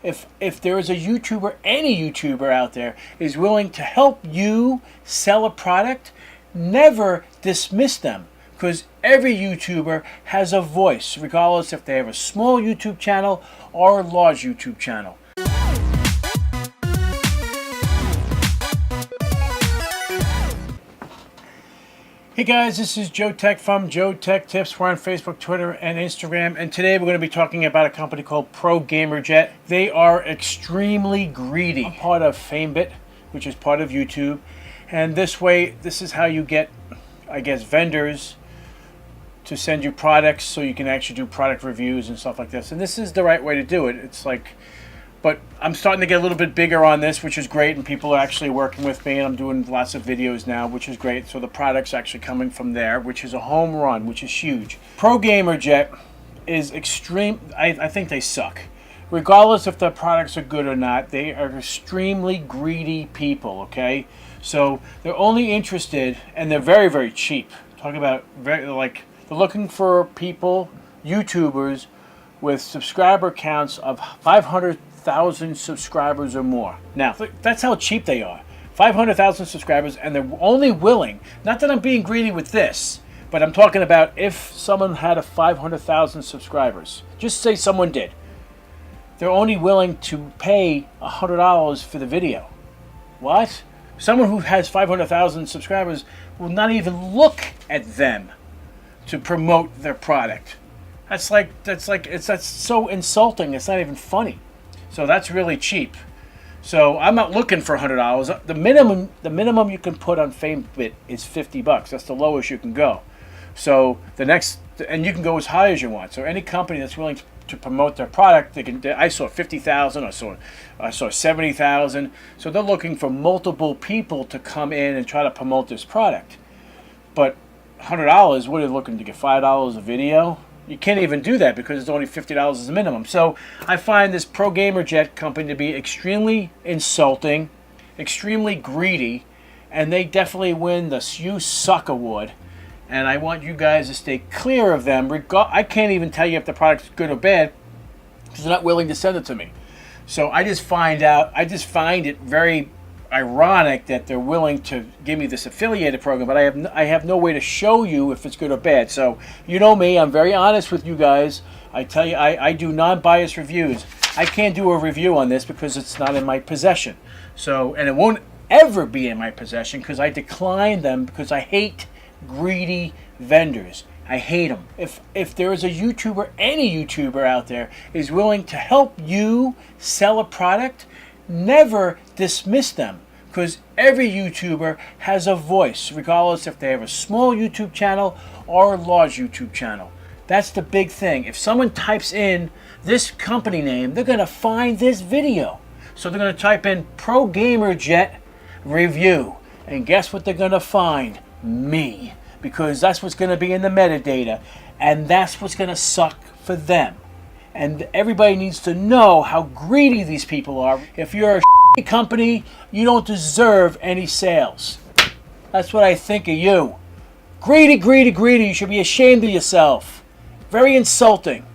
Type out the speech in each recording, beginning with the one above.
If there is a YouTuber, any YouTuber out there is willing to help you sell a product, never dismiss them, because every YouTuber has a voice, regardless if they have a small YouTube channel or a large YouTube channel. Hey guys, this is Joe Tech from JoeteckTips. We're on Facebook, Twitter, and Instagram, and today we're going to be talking about a company called ProGamerJet. They are extremely greedy. I'm part of FameBit, which is part of YouTube, and this is how you get, I guess, vendors to send you products so you can actually do product reviews and stuff like this. And this is the right way to do it. It's like, but I'm starting to get a little bit bigger on this, which is great, and people are actually working with me, and I'm doing lots of videos now, which is great. So the product's actually coming from there, which is a home run, which is huge. ProGamerJet is extreme. I think they suck. Regardless if the products are good or not, they are extremely greedy people, okay? So they're only interested, and they're very, very cheap. Talking about they're looking for people, YouTubers, with subscriber counts of 500,000 subscribers or more. Now, that's how cheap they are. 500,000 subscribers, and they're only willing, not that I'm being greedy with this, but I'm talking about if someone had a 500,000 subscribers. Just say someone did. They're only willing to pay $100 for the video. What? Someone who has 500,000 subscribers will not even look at them to promote their product. That's so insulting. It's not even funny. So that's really cheap. So I'm not looking for $100. The minimum you can put on FameBit is $50. That's the lowest you can go. So and you can go as high as you want. So any company that's willing to promote their product, I saw 50,000. I saw 70,000. So they're looking for multiple people to come in and try to promote this product. But $100, what are you looking to get? $5 a video? You can't even do that because it's only $50 as a minimum. So I find this ProGamerJet company to be extremely insulting, extremely greedy, and they definitely win the You Suck award. And I want you guys to stay clear of them. I can't even tell you if the product's good or bad because they're not willing to send it to me. So I just find it very ironic that they're willing to give me this affiliated program, but I have no way to show you if it's good or bad. So you know me, I'm very honest with you guys. I tell you, I do non-biased reviews. I can't do a review on this because it's not in my possession. So, and it won't ever be in my possession because I decline them because I hate greedy vendors. I hate them. If there is a YouTuber, any YouTuber out there is willing to help you sell a product, never dismiss them, because every YouTuber has a voice, regardless if they have a small YouTube channel or a large YouTube channel. That's the big thing. If someone types in this company name, they're going to find this video. So they're going to type in ProGamerJet review, and guess what they're going to find? Me, because that's what's going to be in the metadata, and that's what's going to suck for them. And everybody needs to know how greedy these people are. If you're a shitty company, you don't deserve any sales. That's what I think of you. Greedy, greedy, greedy. You should be ashamed of yourself. Very insulting.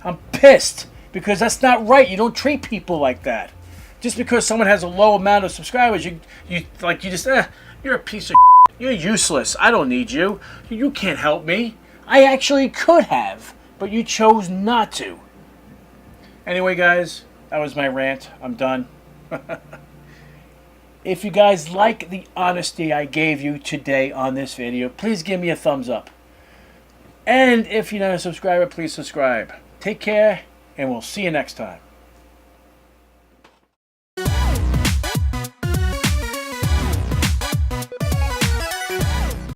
I'm pissed because that's not right. You don't treat people like that. Just because someone has a low amount of subscribers, you're a piece of shit. You're useless. I don't need you. You can't help me. I actually could have, but you chose not to. Anyway, guys, that was my rant. I'm done. If you guys like the honesty I gave you today on this video, please give me a thumbs up. And if you're not a subscriber, please subscribe. Take care, and we'll see you next time.